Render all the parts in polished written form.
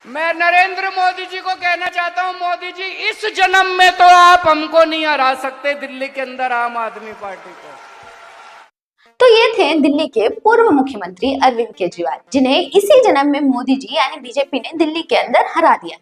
मैं नरेंद्र मोदी जी को कहना चाहता हूं, मोदी जी इस जन्म में तो आप हमको नहीं हरा सकते दिल्ली के अंदर आम आदमी पार्टी को। तो ये थे दिल्ली के पूर्व मुख्यमंत्री अरविंद केजरीवाल, जिन्हें इसी जन्म में मोदी जी यानी बीजेपी ने दिल्ली के अंदर हरा दिया।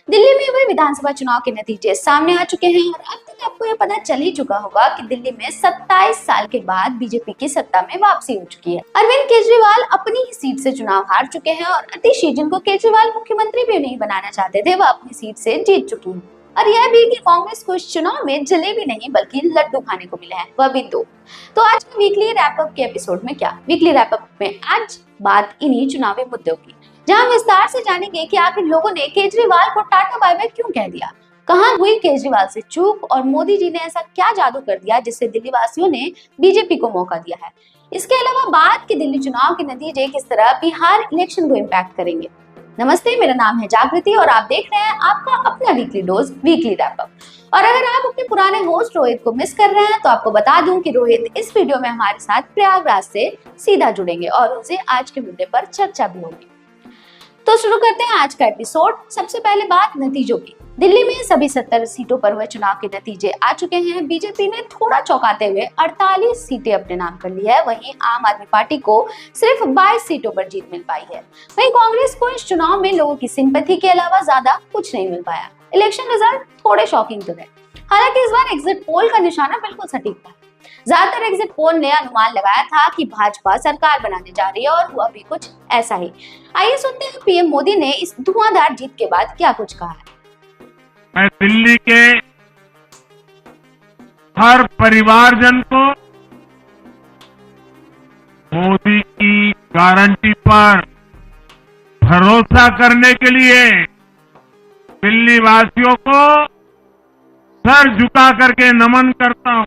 दिल्ली में हुए विधानसभा चुनाव के नतीजे सामने आ चुके हैं और अब तक आपको यह पता चल ही चुका होगा कि दिल्ली में 27 साल के बाद बीजेपी की सत्ता में वापसी हो चुकी है। अरविंद केजरीवाल अपनी ही सीट से चुनाव हार चुके हैं और अतिशी, जिनको केजरीवाल मुख्यमंत्री भी नहीं बनाना चाहते थे, वह अपनी सीट से जीत चुकी है। और यह भी कि कांग्रेस को इस चुनाव में जलेबी नहीं बल्कि लड्डू खाने को मिले हैं, वह भी 2। तो आज के वीकली रैपअप के एपिसोड में क्या, वीकली रैपअप में आज बात इन्हीं चुनावी मुद्दों की, जहां विस्तार से जानेंगे कि आखिर लोगों ने केजरीवाल को टाटा बाय बाय क्यों कह दिया, कहां हुई केजरीवाल से चूक और मोदी जी ने ऐसा क्या जादू कर दिया जिससे दिल्ली वासियों ने बीजेपी को मौका दिया है। इसके अलावा बात के दिल्ली चुनाव के नतीजे किस तरह बिहार इलेक्शन को इम्पैक्ट करेंगे। नमस्ते, मेरा नाम है जागृति और आप देख रहे हैं आपका अपना वीकली डोज, वीकली रैपअप। और अगर आप अपने पुराने होस्ट रोहित को मिस कर रहे हैं तो आपको बता दूं कि रोहित इस वीडियो में हमारे साथ प्रयागराज से सीधा जुड़ेंगे और उनसे आज के मुद्दे पर चर्चा भी होगी। तो शुरू करते हैं आज का एपिसोड। सबसे पहले बात नतीजों की। दिल्ली में सभी 70 सीटों पर हुए चुनाव के नतीजे आ चुके हैं। बीजेपी ने थोड़ा चौंकाते हुए 48 सीटें अपने नाम कर ली है, वहीं आम आदमी पार्टी को सिर्फ 22 सीटों पर जीत मिल पाई है। वहीं कांग्रेस को इस चुनाव में लोगों की सिंपैथी के अलावा ज्यादा कुछ नहीं मिल पाया। इलेक्शन रिजल्ट थोड़े शॉकिंग तो रहे, हालांकि इस बार एग्जिट पोल का निशाना बिल्कुल सटीक था। ज्यादातर एग्जिट पोल ने अनुमान लगाया था कि भाजपा सरकार बनाने जा रही है और हुआ भी कुछ ऐसा ही। आइए सुनते हैं पीएम मोदी ने इस धुआंधार जीत के बाद क्या कुछ कहा है। मैं दिल्ली के हर परिवारजन को मोदी की गारंटी पर भरोसा करने के लिए दिल्ली वासियों को सर झुका करके नमन करता हूं।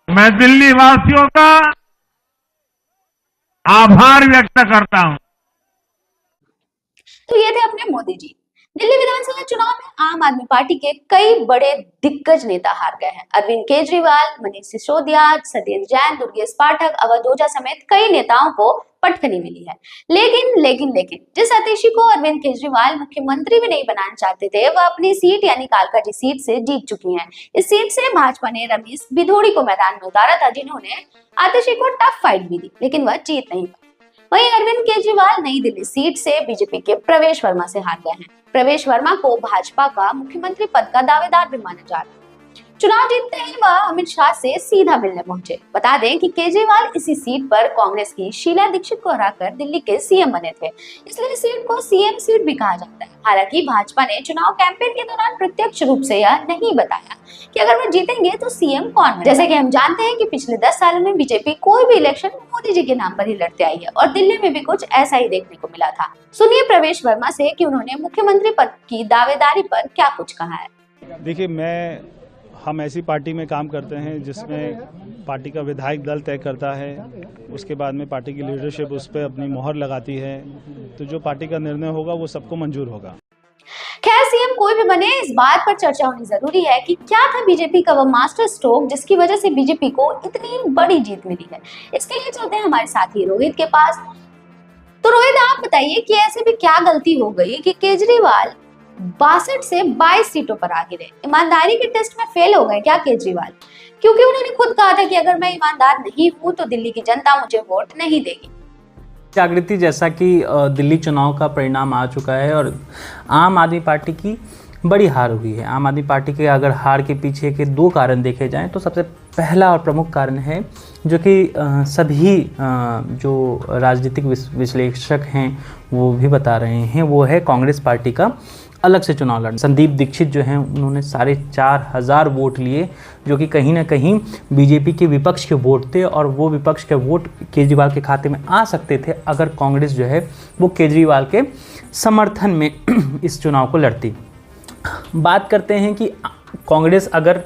मैं दिल्ली वासियों का आभार व्यक्त करता हूं। तो ये थे अपने मोदी जी। दिल्ली विधानसभा चुनाव में आम आदमी पार्टी के कई बड़े दिग्गज नेता हार गए हैं। अरविंद केजरीवाल, मनीष सिसोदिया, सत्येंद्र जैन, दुर्गेश पाठक, अवध ओझा समेत कई नेताओं को पटखनी मिली है। लेकिन जिस अतिशी को अरविंद केजरीवाल मुख्यमंत्री भी नहीं बनाना चाहते थे, वह अपनी सीट यानी कालकाजी सीट से जीत चुकी हैं। इस सीट से भाजपा ने रमेश भिधोड़ी को मैदान में उतारा था, जिन्होंने आतिशी को टफ फाइट भी दी, लेकिन वह जीत नहीं पाई। वहीं अरविंद केजरीवाल नई दिल्ली सीट से बीजेपी के प्रवेश वर्मा से हार गए हैं। प्रवेश वर्मा को भाजपा का मुख्यमंत्री पद का दावेदार भी माना जा रहा है। चुनाव जीतते ही वह अमित शाह से सीधा मिलने पहुंचे। बता दें कि केजरीवाल इसी सीट पर कांग्रेस की शीला दीक्षित को हराकर दिल्ली के सीएम बने थे, इसलिए सीट को सीएम सीट भी कहा जाता है। हालांकि भाजपा ने चुनाव कैंपेन के दौरान प्रत्यक्ष रूप से यह नहीं बताया कि अगर वो जीतेंगे तो सीएम कौन बने। जैसे कि हम जानते हैं कि पिछले 10 सालों में बीजेपी कोई भी इलेक्शन मोदी जी के नाम पर ही लड़ते आई है और दिल्ली में भी कुछ ऐसा ही देखने को मिला था। सुनिए प्रवेश वर्मा से कि उन्होंने मुख्यमंत्री पद की दावेदारी पर क्या कुछ कहा है। देखिए, हम ऐसी पार्टी में काम करते हैं जिसमें पार्टी का विधायक दल तय करता है, उसके बाद में पार्टी की लीडरशिप उस पर अपनी मोहर लगाती है, तो जो पार्टी का निर्णय होगा वो सबको मंजूर होगा। खैर, सीएम कोई भी बने, इस बात पर चर्चा होनी जरूरी है कि क्या था बीजेपी का वह मास्टर स्ट्रोक जिसकी वजह से बीजेपी को इतनी बड़ी जीत मिली है। इसके लिए चलते हैं हमारे साथी रोहित के पास। तो रोहित, आप बताइए कि ऐसे भी क्या गलती हो गई कि केजरीवाल 62 से 22 सीटों पर आ गिरे। ईमानदारी के टेस्ट में फेल हो गए क्या केजरीवाल? क्योंकि उन्होंने खुद कहा था कि अगर मैं ईमानदार नहीं हूं तो दिल्ली की जनता मुझे वोट नहीं देगी। जागृति, जैसा कि दिल्ली चुनाव का परिणाम आ चुका है और आम आदमी पार्टी की बड़ी हार हुई है। आम आदमी पार्टी के अगर हार के पीछे के 2 कारण देखे जाएं तो सबसे पहला और प्रमुख कारण है जो कि सभी जो राजनीतिक विश्लेषक हैं वो भी बता रहे हैं, वो है कांग्रेस पार्टी का अलग से चुनाव लड़ना। संदीप दीक्षित जो हैं उन्होंने 4,500 वोट लिए, जो कि कहीं ना कहीं बीजेपी के विपक्ष के वोट थे और वो विपक्ष के वोट केजरीवाल के खाते में आ सकते थे अगर कांग्रेस जो है वो केजरीवाल के समर्थन में इस चुनाव को लड़ती। बात करते हैं कि कांग्रेस अगर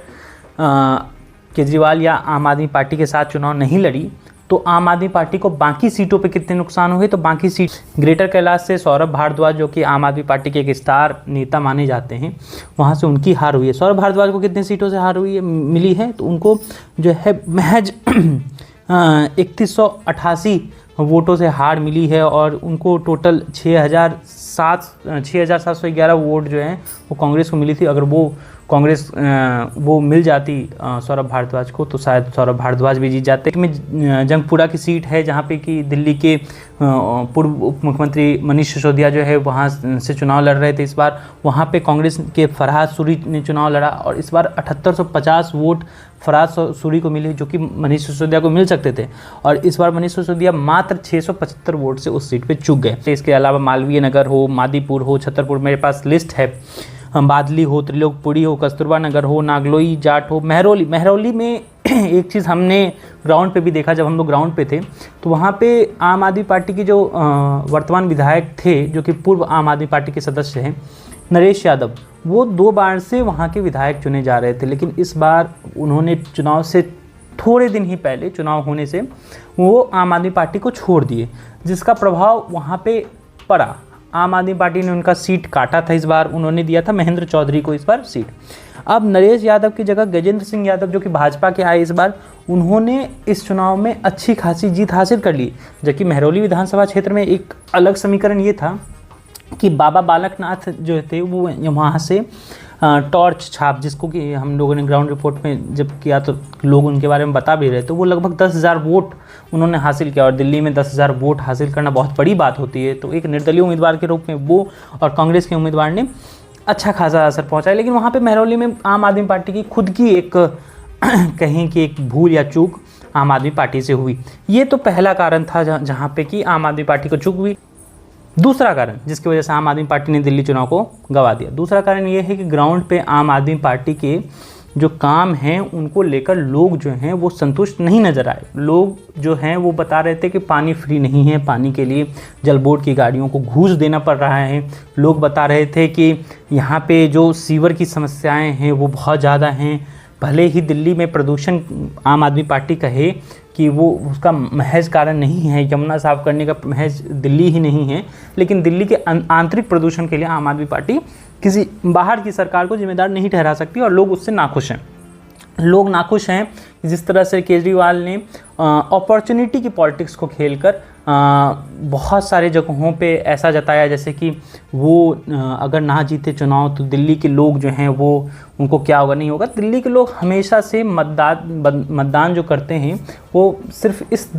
केजरीवाल या आम आदमी पार्टी के साथ चुनाव नहीं लड़ी तो आम आदमी पार्टी को बाकी सीटों पे कितने नुकसान हुए, तो बाकी सीट ग्रेटर कैलाश से सौरभ भारद्वाज जो कि आम आदमी पार्टी के एक स्टार नेता माने जाते हैं, वहाँ से उनकी हार हुई है। सौरभ भारद्वाज को कितने सीटों से हार हुई है मिली है, तो उनको जो है महज 3188 वोटों से हार मिली है और उनको टोटल 6711 वोट जो हैं वो कांग्रेस को मिली थी। अगर वो कांग्रेस वो मिल जाती सौरभ भारद्वाज को तो शायद सौरभ भारद्वाज भी जीत जाते। में जंगपुरा की सीट है जहाँ पे कि दिल्ली के पूर्व उप मुख्यमंत्री मनीष सिसोदिया जो है वहाँ से चुनाव लड़ रहे थे। इस बार वहाँ पे कांग्रेस के फरहाद सूरी ने चुनाव लड़ा और इस बार 7850 वोट फरहाद सूरी को मिले जो कि मनीष सिसोदिया को मिल सकते थे और इस बार मनीष सिसोदिया मात्र 675 वोट से उस सीट पे चूक गए। इसके अलावा मालवीय नगर हो, मादीपुर हो, छतरपुर, मेरे पास लिस्ट है, बादली हो, त्रिलोकपुरी हो, कस्तूरबा नगर हो, नागलोई, जाट हो, महरौली में एक चीज़ हमने ग्राउंड पे भी देखा। जब हम लोग ग्राउंड पे थे तो वहाँ पे आम आदमी पार्टी के जो वर्तमान विधायक थे जो कि पूर्व आम आदमी पार्टी के सदस्य हैं नरेश यादव, वो 2 बार से वहाँ के विधायक चुने जा रहे थे, लेकिन इस बार उन्होंने चुनाव से थोड़े दिन ही पहले चुनाव होने से वो आम आदमी पार्टी को छोड़ दिए, जिसका प्रभाव वहाँ पे पड़ा। आम आदमी पार्टी ने उनका सीट काटा था, इस बार उन्होंने दिया था महेंद्र चौधरी को इस बार सीट। अब नरेश यादव की जगह गजेंद्र सिंह यादव जो कि भाजपा के आए इस बार, उन्होंने इस चुनाव में अच्छी खासी जीत हासिल कर ली। जबकि महरौली विधानसभा क्षेत्र में एक अलग समीकरण ये था कि बाबा बालकनाथ जो थे वो वहाँ से टॉर्च छाप, जिसको कि हम लोगों ने ग्राउंड रिपोर्ट में जब किया तो लोग उनके बारे में बता भी रहे, तो वो लगभग 10,000 वोट उन्होंने हासिल किया और दिल्ली में 10,000 वोट हासिल करना बहुत बड़ी बात होती है। तो एक निर्दलीय उम्मीदवार के रूप में वो और कांग्रेस के उम्मीदवार ने अच्छा खासा असर पहुँचाया। लेकिन वहाँ पर महरौली में आम आदमी पार्टी की खुद की एक कहीं की एक भूल या चूक आम आदमी पार्टी से हुई। ये तो पहला कारण था जहाँ पे कि आम आदमी पार्टी को चूक हुई। दूसरा कारण जिसकी वजह से आम आदमी पार्टी ने दिल्ली चुनाव को गंवा दिया, दूसरा कारण ये है कि ग्राउंड पे आम आदमी पार्टी के जो काम हैं उनको लेकर लोग जो हैं वो संतुष्ट नहीं नज़र आए। लोग जो हैं वो बता रहे थे कि पानी फ्री नहीं है, पानी के लिए जल बोर्ड की गाड़ियों को घूस देना पड़ रहा है। लोग बता रहे थे कि यहाँ पे जो सीवर की समस्याएँ हैं वो बहुत ज़्यादा हैं। भले ही दिल्ली में प्रदूषण आम आदमी पार्टी कहे कि वो उसका महज कारण नहीं है, यमुना साफ करने का महज दिल्ली ही नहीं है, लेकिन दिल्ली के आंतरिक प्रदूषण के लिए आम आदमी पार्टी किसी बाहर की सरकार को जिम्मेदार नहीं ठहरा सकती और लोग उससे नाखुश हैं। लोग नाखुश हैं जिस तरह से केजरीवाल ने अपॉर्चुनिटी की पॉलिटिक्स को खेलकर बहुत सारे जगहों पे ऐसा जताया जैसे कि वो अगर ना जीते चुनाव तो दिल्ली के लोग जो हैं वो उनको क्या होगा नहीं होगा। दिल्ली के लोग हमेशा से मतदान जो करते हैं वो सिर्फ इस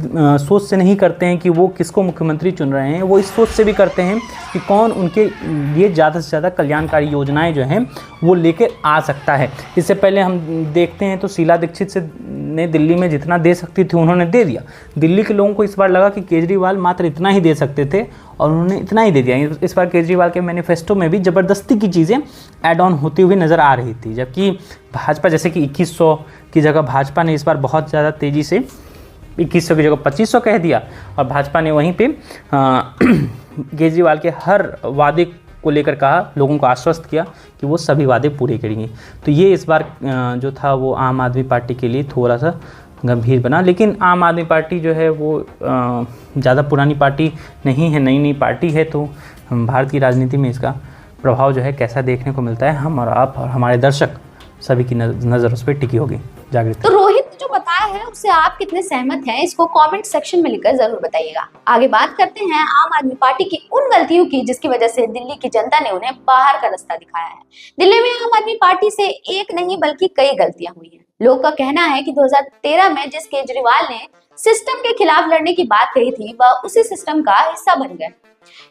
सोच से नहीं करते हैं कि वो किसको मुख्यमंत्री चुन रहे हैं, वो इस सोच से भी करते हैं कि कौन उनके लिए ज़्यादा से ज़्यादा कल्याणकारी योजनाएं जो हैं वो लेकर आ सकता है। इससे पहले हम देखते हैं तो शीला दीक्षित से ने दिल्ली में जितना दे सकती थी उन्होंने दे दिया। दिल्ली के लोगों को इस बार लगा कि केजरीवाल मात्र इतना ही दे सकते थे और उन्होंने इतना ही दे दिया। इस बार केजरीवाल के मैनिफेस्टो में भी ज़बरदस्ती की चीज़ें ऐड ऑन होती हुई नज़र आ रही थी, जबकि भाजपा जैसे कि 2100 की जगह भाजपा ने इस बार बहुत ज़्यादा तेज़ी से 2100 की जगह 2500 कह दिया और भाजपा ने वहीं पे केजरीवाल के हर वादे को लेकर कहा, लोगों को आश्वस्त किया कि वो सभी वादे पूरे करेंगे। तो ये इस बार जो था वो आम आदमी पार्टी के लिए थोड़ा सा गंभीर बना। लेकिन आम आदमी पार्टी जो है वो ज़्यादा पुरानी पार्टी नहीं है, नई पार्टी है, तो भारत की राजनीति में इसका प्रभाव जो है कैसा देखने को मिलता है हम और आप और हमारे दर्शक सभी की नज़र उस पर टिकी होगी। जागृत तो रोहित जो बताया है उससे आप कितने सहमत हैं, इसको कमेंट सेक्शन में लिखकर जरूर बताइएगा। आगे बात करते हैं आम आदमी पार्टी की उन गलतियों की जिसकी वजह से दिल्ली की जनता ने उन्हें बाहर का रास्ता दिखाया है। दिल्ली में आम आदमी पार्टी से एक नहीं बल्कि कई गलतियां हुई हैं। लोग का कहना है कि 2013 में जिस केजरीवाल ने सिस्टम के खिलाफ लड़ने की बात कही थी वह उसी सिस्टम का हिस्सा बन गए।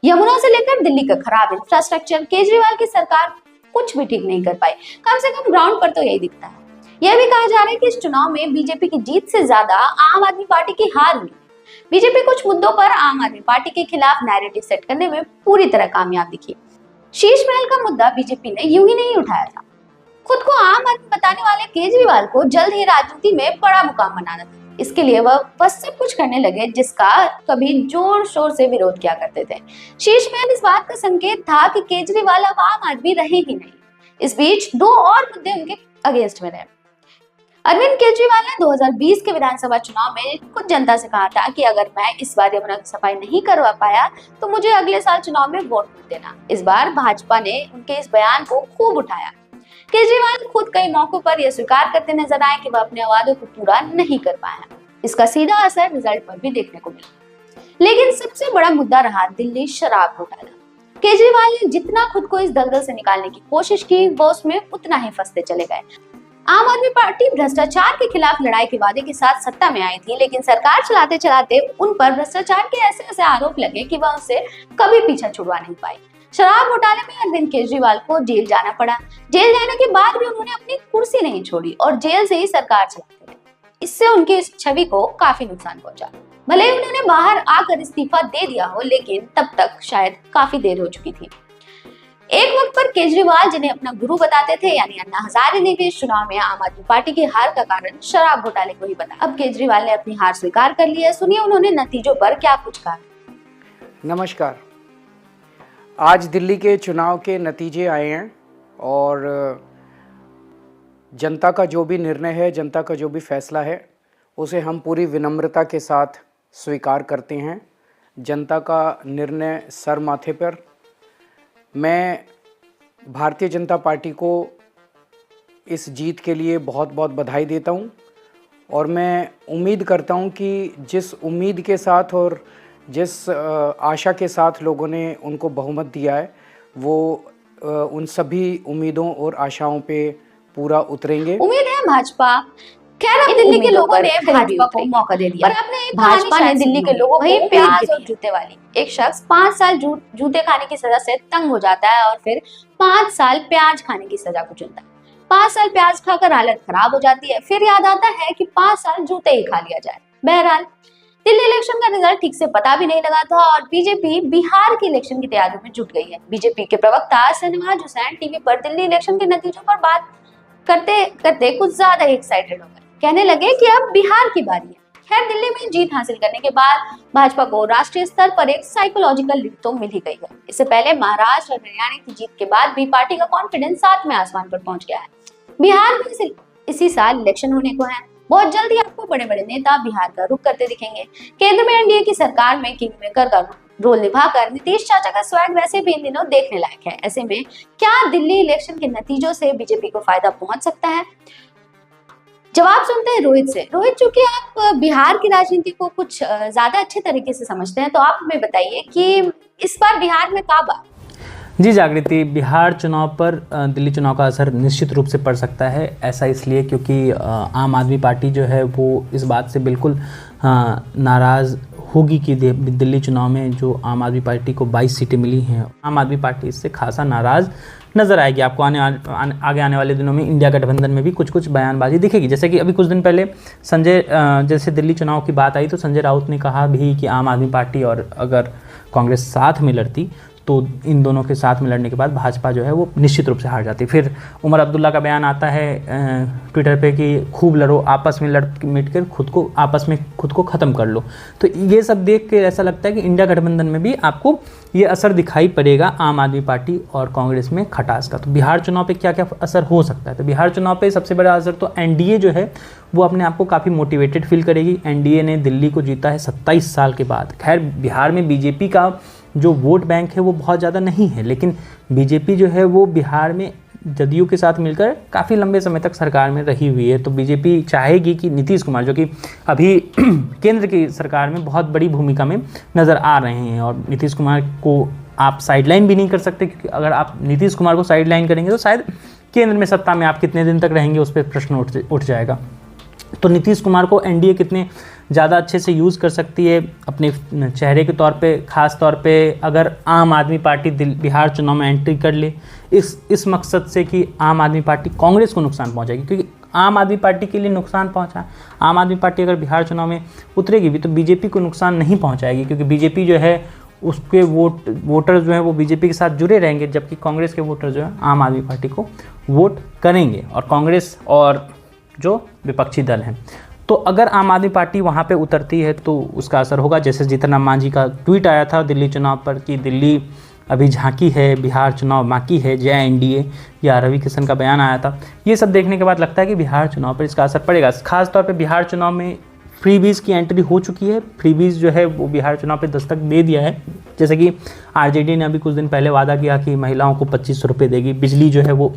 यमुना से लेकर दिल्ली का खराब इंफ्रास्ट्रक्चर, केजरीवाल की सरकार कुछ भी ठीक नहीं कर पाई। कम से कम ग्राउंड पर तो यही दिखता है। यह भी कहा जा रहा है कि इस चुनाव में बीजेपी की जीत से ज्यादा आम आदमी पार्टी की हार हुई। बीजेपी कुछ मुद्दों पर आम आदमी पार्टी के खिलाफ नैरेटिव सेट करने में पूरी तरह कामयाब दिखी। शीश महल का मुद्दा बीजेपी ने यूं ही नहीं उठाया था। खुद को आम आदमी बताने वाले केजरीवाल को जल्द ही राजनीति में बड़ा मुकाम बनाना था। इसके लिए वह बस सब कुछ करने लगे जिसका कभी जोर शोर से विरोध किया करते थे। शीश महल इस बात का संकेत था कि केजरीवाल अब आम आदमी रहे ही नहीं। इस बीच दो और मुद्दे उनके अगेंस्ट में रहे। अरविंद केजरीवाल ने 2020 के विधानसभा चुनाव में खुद जनता से कहा था कि अगर मैं इस बार यमुना की सफाई नहीं करवा पाया तो मुझे अगले साल चुनाव में वोट मत देना। इस बार भाजपा ने उनके इस बयान को खूब उठाया। केजरीवाल खुद कई मौकों पर यह स्वीकार करते नजर आए कि वह अपने वादों को पूरा नहीं कर पाया। इसका सीधा असर रिजल्ट पर भी देखने को मिला। लेकिन सबसे बड़ा मुद्दा रहा दिल्ली शराब घोटाला। केजरीवाल ने जितना खुद को इस दलदल से निकालने की कोशिश की, वो उसमें उतना ही फंसते चले गए। आम आदमी पार्टी भ्रष्टाचार के खिलाफ लड़ाई के वादे के साथ सत्ता में आई थी, लेकिन सरकार चलाते चलाते उन पर भ्रष्टाचार के ऐसे आरोप लगे कि वह उससे कभी पीछा छुड़वा नहीं पाई। शराब घोटाले में अरविंद केजरीवाल को जेल जाना पड़ा। जेल जाने के बाद भी उन्होंने अपनी कुर्सी नहीं छोड़ी और जेल से ही सरकार चलाते रहे। इससे उनकी इस छवि को काफी नुकसान पहुंचा। भले ही उन्होंने बाहर आकर इस्तीफा दे दिया हो, लेकिन तब तक शायद काफी देर हो चुकी थी। एक वक्त पर केजरीवाल, जिन्हें अपना गुरु बताते थे, यानी अन्ना हजारे, ने भी इस चुनाव में आम आदमी पार्टी की हार का कारण शराब घोटाले को ही बताया। अब केजरीवाल ने अपनी हार स्वीकार कर ली है। सुनिए उन्होंने नतीजों पर क्या कुछ कहा। नमस्कार। आज दिल्ली के चुनाव के नतीजे आए हैं और जनता का जो भी निर्णय है, जनता का जो भी फैसला है, उसे हम पूरी विनम्रता के साथ स्वीकार करते हैं। जनता का निर्णय सर माथे पर। मैं भारतीय जनता पार्टी को इस जीत के लिए बहुत बहुत बधाई देता हूं और मैं उम्मीद करता हूं कि जिस उम्मीद के साथ और जिस आशा के साथ लोगों ने उनको बहुमत दिया है, वो उन सभी उम्मीदों और आशाओं पे पूरा उतरेंगे। उम्मीद है भाजपा, खैर दिल्ली के लोगों ने भाजपा को मौका दे दिया। भाजपा ने दिल्ली के लोगों को प्याज और जूते वाली। एक शख्स 5 साल जूते खाने की सजा से तंग हो जाता है और फिर 5 साल प्याज खाने की सजा को चुनता है। 5 साल प्याज खाकर हालत खराब हो जाती है, फिर याद आता है कि 5 साल जूते ही खा लिया जाए। बहरहाल दिल्ली इलेक्शन का रिजल्ट ठीक से पता भी नहीं लगा था और बीजेपी बिहार की इलेक्शन की तैयारियों में जुट गई है। बीजेपी के प्रवक्ता शहनवाज हुसैन टीवी पर दिल्ली इलेक्शन के नतीजों पर बात करते करते कुछ ज्यादा ही एक्साइटेड हो गए। कहने लगे कि अब बिहार की बारी है। खैर, दिल्ली में जीत हासिल करने के बाद भाजपा को राष्ट्रीय स्तर पर एक साइकोलॉजिकल लीड तो मिल ही गई है। इससे पहले महाराष्ट्र और हरियाणा की जीत के बाद भी पार्टी का कॉन्फिडेंस 7वें आसमान पर पहुंच गया है। बिहार में इसी साल इलेक्शन होने को है। बहुत जल्दी आपको बड़े बड़े नेता बिहार का रुख करते दिखेंगे। केंद्र में एनडीए की सरकार में किंग मेकर का रोल निभाकर नीतीश चाचा का स्वैग वैसे भी इन दिनों देखने लायक है। ऐसे में क्या दिल्ली इलेक्शन के नतीजों से बीजेपी को फायदा पहुंच सकता है? जवाब सुनते हैं रोहित से। रोहित, चूंकि आप बिहार की राजनीति को कुछ ज्यादा अच्छे तरीके से समझते हैं, तो आप हमें बताइए कि इस बार बिहार में क्या बात? जी जागृति, बिहार चुनाव पर दिल्ली चुनाव का असर निश्चित रूप से पड़ सकता है। ऐसा इसलिए क्योंकि आम आदमी पार्टी जो है वो इस बात से बिल्कुल नाराज़ होगी कि दिल्ली चुनाव में जो आम आदमी पार्टी को 22 सीटें मिली हैं, आम आदमी पार्टी इससे खासा नाराज़ नज़र आएगी। आपको आगे आने वाले दिनों में इंडिया गठबंधन में भी कुछ बयानबाजी दिखेगी। जैसे कि अभी कुछ दिन पहले जैसे दिल्ली चुनाव की बात आई तो संजय राउत ने कहा भी कि आम आदमी पार्टी और अगर कांग्रेस साथ में लड़ती तो इन दोनों के साथ में लड़ने के बाद भाजपा जो है वो निश्चित रूप से हार जाती। फिर उमर अब्दुल्ला का बयान आता है ट्विटर पे कि खूब लड़ो, आपस में लड़ मिट कर खुद को ख़त्म कर लो। तो ये सब देख के ऐसा लगता है कि इंडिया गठबंधन में भी आपको ये असर दिखाई पड़ेगा आम आदमी पार्टी और कांग्रेस में खटास का। तो बिहार चुनाव पे क्या क्या असर हो सकता है? तो बिहार चुनाव पे सबसे बड़ा असर तो एनडीए जो है वो अपने आप को काफ़ी मोटिवेटेड फील करेगी। एनडीए ने दिल्ली को जीता है 27 साल के बाद। खैर, बिहार में बीजेपी का जो वोट बैंक है वो बहुत ज़्यादा नहीं है, लेकिन बीजेपी जो है वो बिहार में जदयू के साथ मिलकर काफ़ी लंबे समय तक सरकार में रही हुई है। तो बीजेपी चाहेगी कि नीतीश कुमार, जो कि अभी केंद्र की सरकार में बहुत बड़ी भूमिका में नज़र आ रहे हैं, और नीतीश कुमार को आप साइडलाइन भी नहीं कर सकते, क्योंकि अगर आप नीतीश कुमार को साइडलाइन करेंगे तो शायद केंद्र में सत्ता में आप कितने दिन तक रहेंगे उस पर प्रश्न उठ जाएगा। तो नीतीश कुमार को एनडीए कितने ज़्यादा अच्छे से यूज़ कर सकती है अपने चेहरे के तौर पे, ख़ास तौर पे अगर आम आदमी पार्टी बिहार चुनाव में एंट्री कर ले इस मकसद से कि आम आदमी पार्टी कांग्रेस को नुकसान पहुंचाएगी, क्योंकि आम आदमी पार्टी के लिए नुकसान पहुंचा। आम आदमी पार्टी अगर बिहार चुनाव में उतरेगी भी तो बीजेपी को नुकसान नहीं पहुँचाएगी, क्योंकि बीजेपी जो है उसके वोटर जो हैं वो बीजेपी के साथ जुड़े रहेंगे, जबकि कांग्रेस के वोटर जो है आम आदमी पार्टी को वोट करेंगे, और कांग्रेस और जो विपक्षी दल हैं। तो अगर आम आदमी पार्टी वहाँ पे उतरती है तो उसका असर होगा। जैसे जीतन राम मांझी का ट्वीट आया था दिल्ली चुनाव पर कि दिल्ली अभी झांकी है, बिहार चुनाव बाकी है, जय एनडीए, या रवि किशन का बयान आया था, ये सब देखने के बाद लगता है कि बिहार चुनाव पर इसका असर पड़ेगा। खास तौर पे बिहार चुनाव में फ्रीबीज़ की एंट्री हो चुकी है। फ्रीबीज़ जो है वो बिहार चुनाव पे दस्तक दे दिया है। जैसे कि आरजेडी ने अभी कुछ दिन पहले वादा किया कि महिलाओं को 2500 रुपये देगी, बिजली जो है वो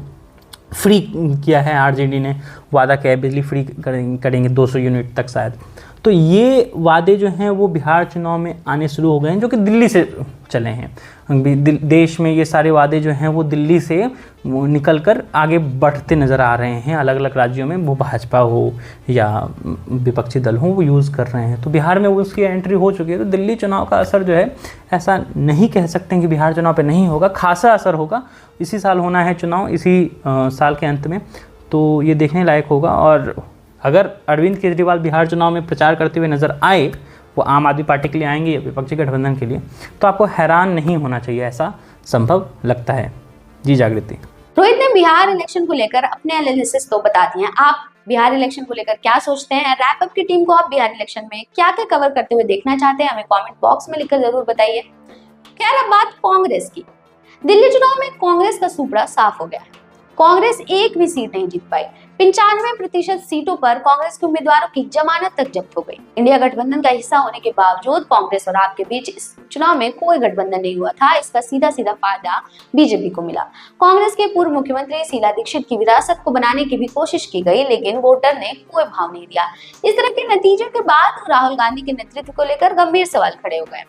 फ्री किया है, आरजेडी ने वादा किया है बिजली फ्री करेंगे 200 यूनिट तक शायद। तो ये वादे जो हैं वो बिहार चुनाव में आने शुरू हो गए हैं, जो कि दिल्ली से चले हैं। देश में ये सारे वादे जो हैं वो दिल्ली से निकल कर आगे बढ़ते नज़र आ रहे हैं। अलग अलग राज्यों में वो भाजपा हो या विपक्षी दल हो वो यूज़ कर रहे हैं। तो बिहार में वो उसकी एंट्री हो चुकी है। तो दिल्ली चुनाव का असर जो है, ऐसा नहीं कह सकते हैं कि बिहार चुनाव पे नहीं होगा, खासा असर होगा। इसी साल होना है चुनाव, इसी साल के अंत में, तो ये देखने लायक होगा। और अगर अरविंद केजरीवाल बिहार चुनाव में प्रचार करते हुए नज़र आए, वो आम आदमी पार्टी के लिए आएंगे या विपक्षी गठबंधन के लिए, तो आपको हैरान नहीं होना चाहिए, ऐसा संभव लगता है। जी जागृति। रोहित ने बिहार इलेक्शन को लेकर अपने एनालिसिस तो बता दिए हैं। आप बिहार इलेक्शन को लेकर क्या सोचते हैं? रैप अप की टीम को आप बिहार इलेक्शन में क्या क्या कवर करते हुए देखना चाहते हैं, हमें कमेंट बॉक्स में लिखकर जरूर बताइए। खैर, अब बात कांग्रेस की। दिल्ली चुनाव में कांग्रेस का सूपड़ा साफ हो गया है। कांग्रेस एक भी सीट नहीं जीत पाई। 95% सीटों पर कांग्रेस के उम्मीदवारों की जमानत तक जब्त हो गई। इंडिया गठबंधन का हिस्सा होने के बावजूद कांग्रेस और आप के बीच इस चुनाव में कोई गठबंधन नहीं हुआ था। इसका सीधा सीधा फायदा बीजेपी को मिला। कांग्रेस के पूर्व मुख्यमंत्री शीला दीक्षित की विरासत को बनाने की भी कोशिश की गई, लेकिन वोटर ने कोई भाव नहीं दिया। इस तरह के नतीजे के बाद राहुल गांधी के नेतृत्व को लेकर गंभीर सवाल खड़े हो गए।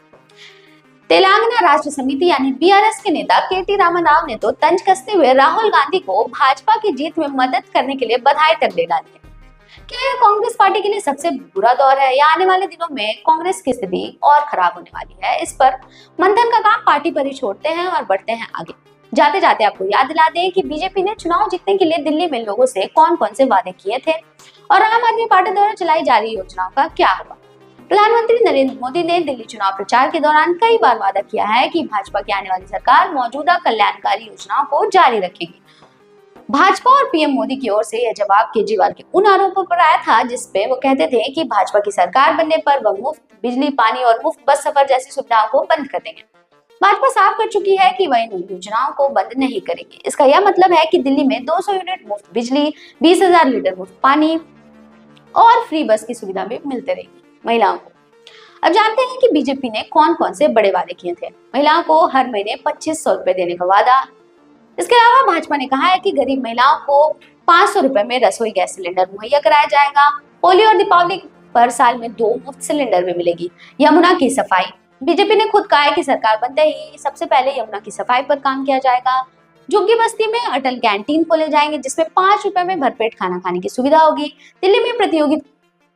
तेलंगाना राष्ट्र समिति यानी बीआरएस के नेता केटी रामाराव ने तो तंज कसते हुए राहुल गांधी को भाजपा की जीत में मदद करने के लिए बधाई तक दे डाली है। क्या यह कांग्रेस पार्टी के लिए सबसे बुरा दौर है, या आने वाले दिनों में कांग्रेस की स्थिति और खराब होने वाली है? इस पर मंथन का काम पार्टी पर ही छोड़ते हैं और बढ़ते हैं आगे। जाते जाते आपको याद दिला दें कि बीजेपी ने चुनाव जीतने के लिए दिल्ली में लोगों से कौन कौन से वादे किए थे और आम आदमी पार्टी द्वारा चलाई जा रही योजनाओं का क्या हुआ। प्रधानमंत्री नरेंद्र मोदी ने दिल्ली चुनाव प्रचार के दौरान कई बार वादा किया है कि भाजपा की आने वाली सरकार मौजूदा कल्याणकारी योजनाओं को जारी रखेगी। भाजपा और पीएम मोदी की ओर से यह जवाब केजरीवाल के उन आरोपों पर आया था जिसपे वो कहते थे कि भाजपा की सरकार बनने पर वह मुफ्त बिजली, पानी और मुफ्त बस सफर जैसी सुविधाओं को बंद कर देंगे। भाजपा साफ कर चुकी है कि वह इन योजनाओं को बंद नहीं करेगी। इसका यह मतलब है कि दिल्ली में 200 यूनिट मुफ्त बिजली, 20,000 लीटर मुफ्त पानी और फ्री बस की सुविधा भी मिलती रहेगी महिलाओं को। अब जानते हैं कि बीजेपी ने कौन कौन से बड़े वादे किए थे। महिलाओं को हर महीने 2500 रुपए देने का वादा। इसके अलावा भाजपा ने कहा है कि गरीब महिलाओं को 500 रुपए में रसोई गैस सिलेंडर मुहैया कराया जाएगा। होली और दीपावली पर साल में 2 मुफ्त सिलेंडर भी मिलेगी। यमुना की सफाई, बीजेपी ने खुद कहा है कि सरकार बनते ही सबसे पहले यमुना की सफाई पर काम किया जाएगा। झुग्गी बस्ती में अटल कैंटीन खोले जाएंगे जिसमें 5 रुपए में भरपेट खाना खाने की सुविधा होगी। दिल्ली में प्रतियोगी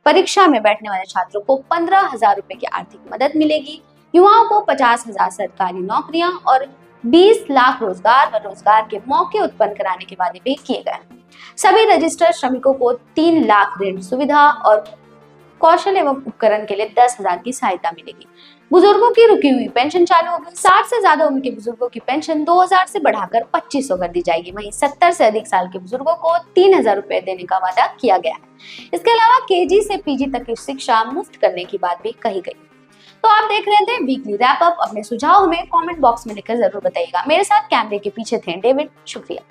परीक्षा में बैठने वाले छात्रों को 15,000 रुपए की आर्थिक मदद मिलेगी। युवाओं को 50,000 सरकारी नौकरियां और 20 लाख रोजगार व रोजगार के मौके उत्पन्न कराने के वादे भी किए गए। सभी रजिस्टर्ड श्रमिकों को 3 लाख ऋण सुविधा और कौशल एवं उपकरण के लिए 10,000 की सहायता मिलेगी। बुजुर्गों की रुकी हुई पेंशन चालू होगी। 60 से ज्यादा उम्र के बुजुर्गों की पेंशन 2,000 से बढ़ाकर 2,500 कर दी जाएगी। वहीं 70 से अधिक साल के बुजुर्गों को 3,000 रुपए देने का वादा किया गया है। इसके अलावा केजी से पीजी तक की शिक्षा मुफ्त करने की बात भी कही गई। तो आप देख रहे थे वीकली रैप अप। अपने सुझाव हमें कमेंट बॉक्स में लिखकर जरूर बताइएगा। मेरे साथ कैमरे के पीछे थे डेविड। शुक्रिया।